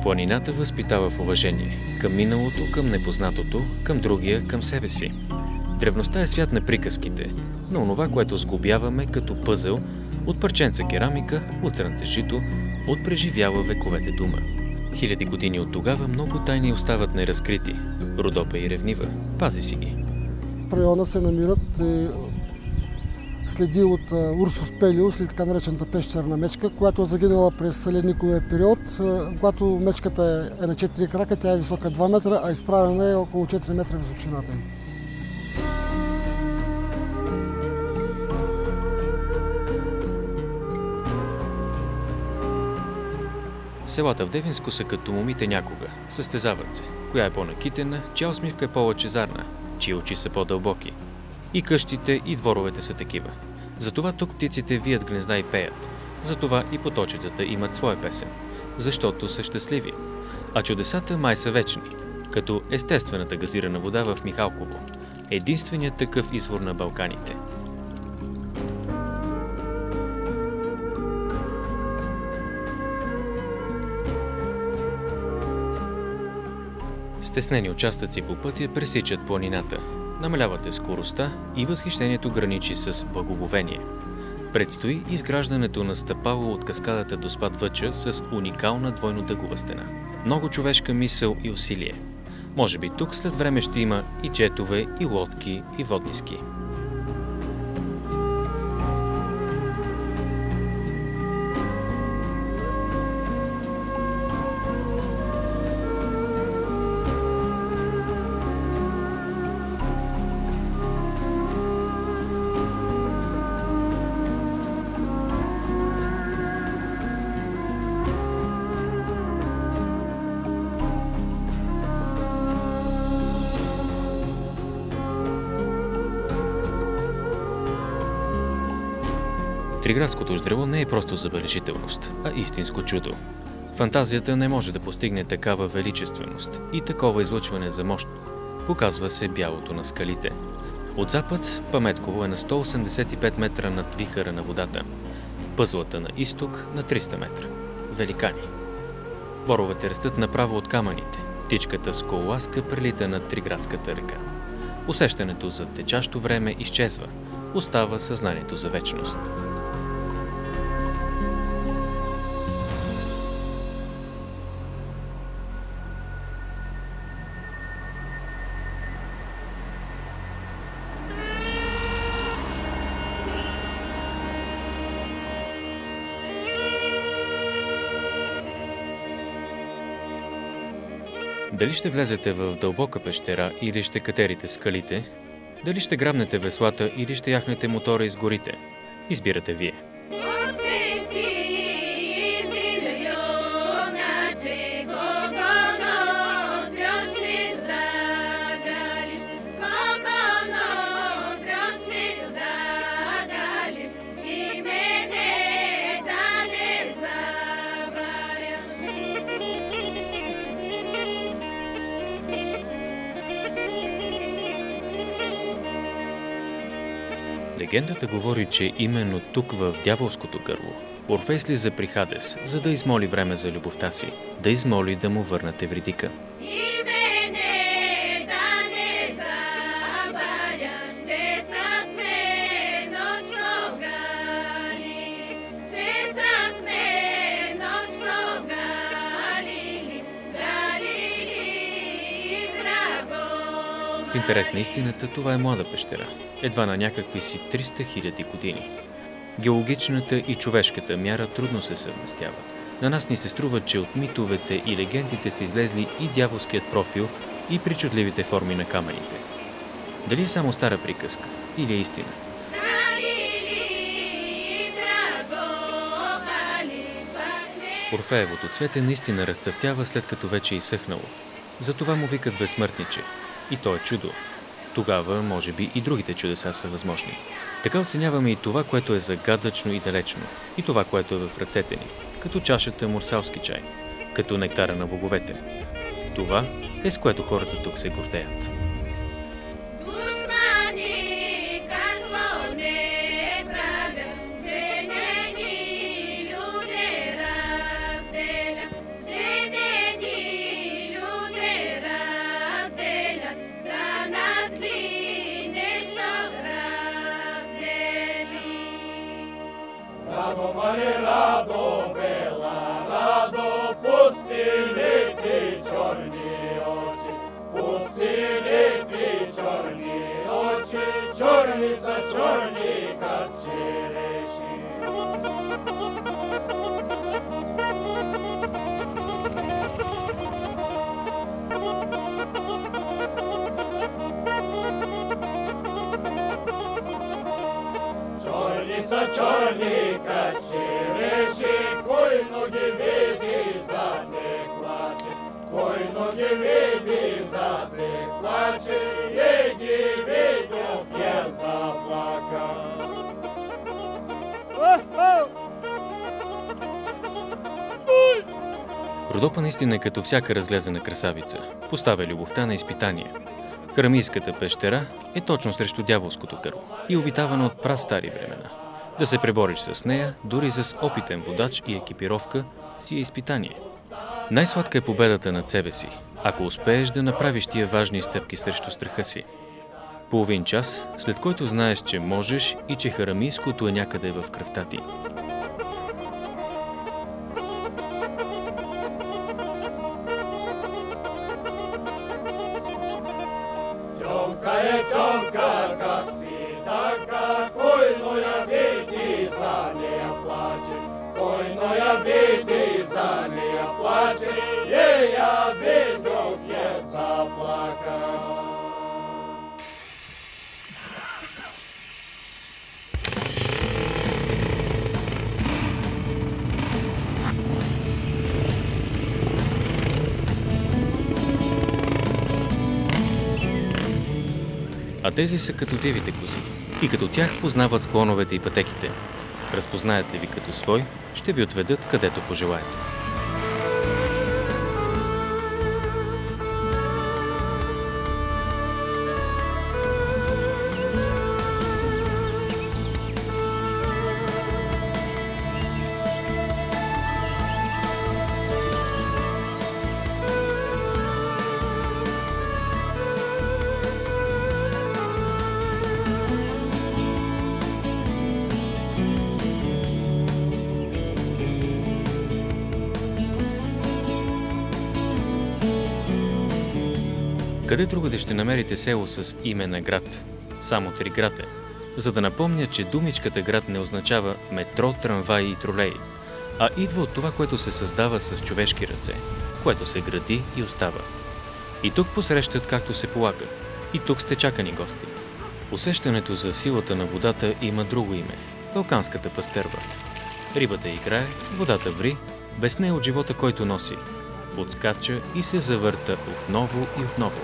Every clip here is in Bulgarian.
Планината възпитава в уважение към миналото, към непознатото, към другия, към себе си. Древността е свят на приказките, на онова, което сглобяваме като пъзел от парченца керамика, от зрънце жито, от преживяла вековете дума. Хиляди години от тогава много тайни остават неразкрити. Родопа и ревнива. Пази си ги. В района се намират следи от Урсус Пелиус, или така наречената пещерна мечка, която е загинала през ледниковия период. Когато мечката е на 4 крака, тя е висока 2 метра, а изправена е около 4 метра височината. Селата в Девинско са като момите някога. Състезават се. Коя е по-накитена, чия усмивка е по-лъчезарна, чии очи са по-дълбоки. И къщите, и дворовете са такива. Затова тук птиците вият гнезда и пеят. Затова и поточетата имат своя песен. Защото са щастливи. А чудесата май са вечни. Като естествената газирана вода в Михалково. Единственият такъв извор на Балканите. Стеснени участъци по пътя пресичат планината. Намалявате скоростта и възхищението граничи с благоговение. Предстои изграждането на стъпало от каскадата до Спад Въча с уникална двойно-дъгова стена. Много човешка мисъл и усилие. Може би тук след време ще има и джетове, и лодки, и водни ски. Триградското ждрело не е просто забележителност, а истинско чудо. Фантазията не може да постигне такава величественост и такова излъчване за мощ. Показва се бялото на скалите. От запад Паметково е на 185 метра над вихъра на водата. Пъзлата на изток на 300 метра. Великани. Боровете растат направо от камъните. Птичката с кололаска прелита над Триградската река. Усещането за течащо време изчезва. Остава съзнанието за вечност. Дали ще влезете в дълбока пещера или ще катерите скалите, дали ще грабнете веслата или ще яхнете мотора из горите, избирате вие. Легендата говори, че именно тук, в дяволското гърло, Орфей слиза при Хадес, за да измоли време за любовта си, да измоли да му върнат Евридика. В интерес на истината, това е млада пещера, едва на някакви си 300 000 години. Геологичната и човешката мяра трудно се съвместяват. На нас ни се струва, че от митовете и легендите са излезли и дяволският профил, и причудливите форми на камъните. Дали е само стара приказка или е истина? Орфеевото цвете наистина разцъфтява, след като вече е изсъхнало. Затова му викат безсмъртниче. И то е чудо. Тогава, може би, и другите чудеса са възможни. Така оценяваме и това, което е загадъчно и далечно, и това, което е в ръцете ни, като чашата мурсалски чай, като нектара на боговете. Това е с което хората тук се гордеят. Мали радо, бела радо, пустили ти чорні очі, пустили ти чорні очі, чорні са чорні, как череші. Чорні са чорні, как череші, кой ноги види, за не плаче, кой ноги види, за не плаче, еги видов, я заплакал. Родопа наистина е като всяка разглезена красавица. Поставя любовта на изпитание. Харамийската пещера е точно срещу дяволското кърво и обитавана от прастари времена. Да се пребориш с нея, дори с опитен водач и екипировка, си е изпитание. Най-сладка е победата над себе си, ако успееш да направиш тия важни стъпки срещу страха си. Половин час, след който знаеш, че можеш и че харамийското е някъде в кръвта ти. Тёмка, как цветака, кой, но я види, за нея плаче, кой, но я види, за нея плаче, я видов, я заплакал. А тези са като дивите кози. И като тях познават склоновете и пътеките. Разпознаят ли ви като свой, ще ви отведат където пожелаете. Къде другаде ще намерите село с име на град? Само Триград е. За да напомня, че думичката град не означава метро, трамваи и тролеи, а идва от това, което се създава с човешки ръце, което се гради и остава. И тук посрещат както се полага. И тук сте чакани гости. Усещането за силата на водата има друго име – балканската пастерва. Рибата играе, водата ври, без нея от живота, който носи. Подскача и се завърта отново и отново.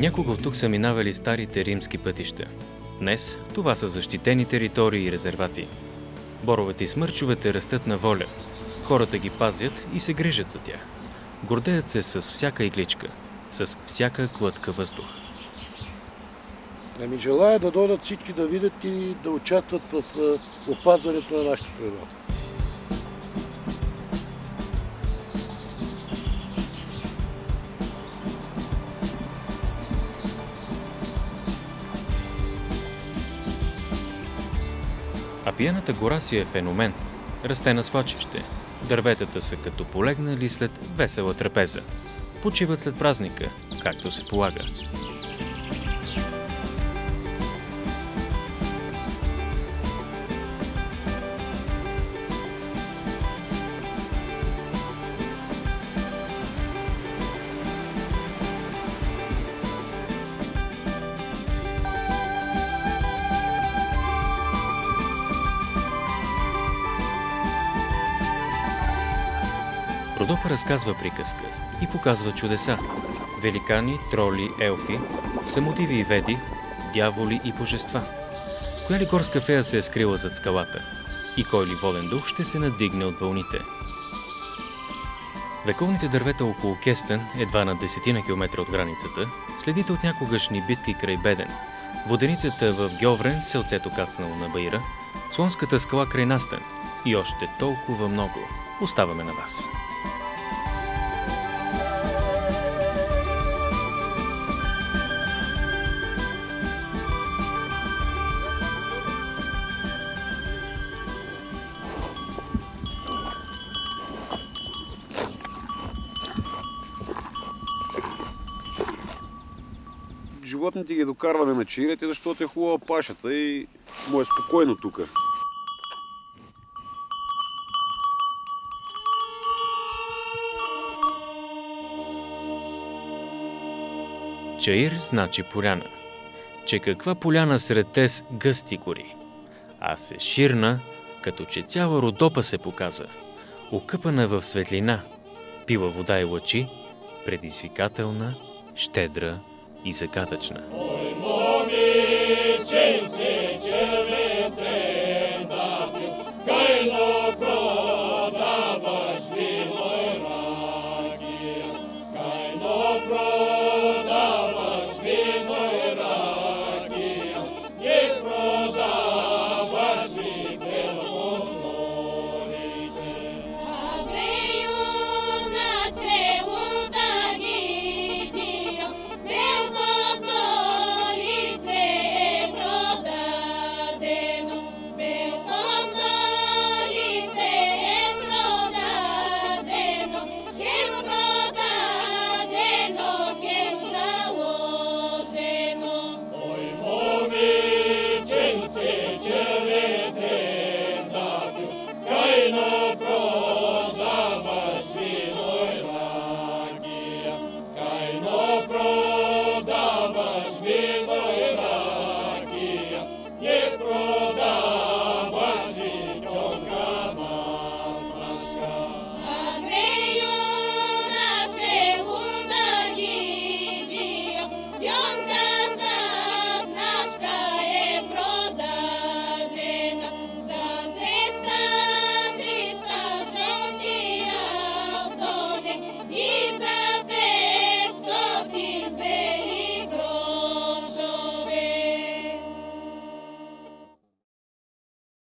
Някога от тук са минавали старите римски пътища. Днес това са защитени територии и резервати. Боровете и смърчовете растат на воля. Хората ги пазят и се грижат за тях. Гордеят се с всяка игличка, с всяка глътка въздух. Ами желая да дойдат всички да видят и да участват в опазването на нашата природа. А пиената гора си е феномен. Расте на свлачище. Дърветата са като полегнали след весела трапеза. Почиват след празника, както се полага. Родопа разказва приказка и показва чудеса. Великани, троли, елфи, самодиви и веди, дяволи и божества. Коя ли горска фея се е скрила зад скалата? И кой ли воден дух ще се надигне от вълните? Вековните дървета около Кестен, едва на 10 километра от границата, следите от някогашни битки край Беден, Воденицата в Гьоврен, селцето кацнало на Баира, Слонската скала край Настен и още толкова много оставаме на вас. Животните ги докарваме на чирите, защото е хубава пашата и му е спокойно тук. Чаир значи поляна. Че каква поляна сред тез гъсти гори. А се ширна, като че цяла Родопа се показа, окъпана в светлина, пила вода и лъчи, предизвикателна, щедра и загадъчна. Prodavaš vino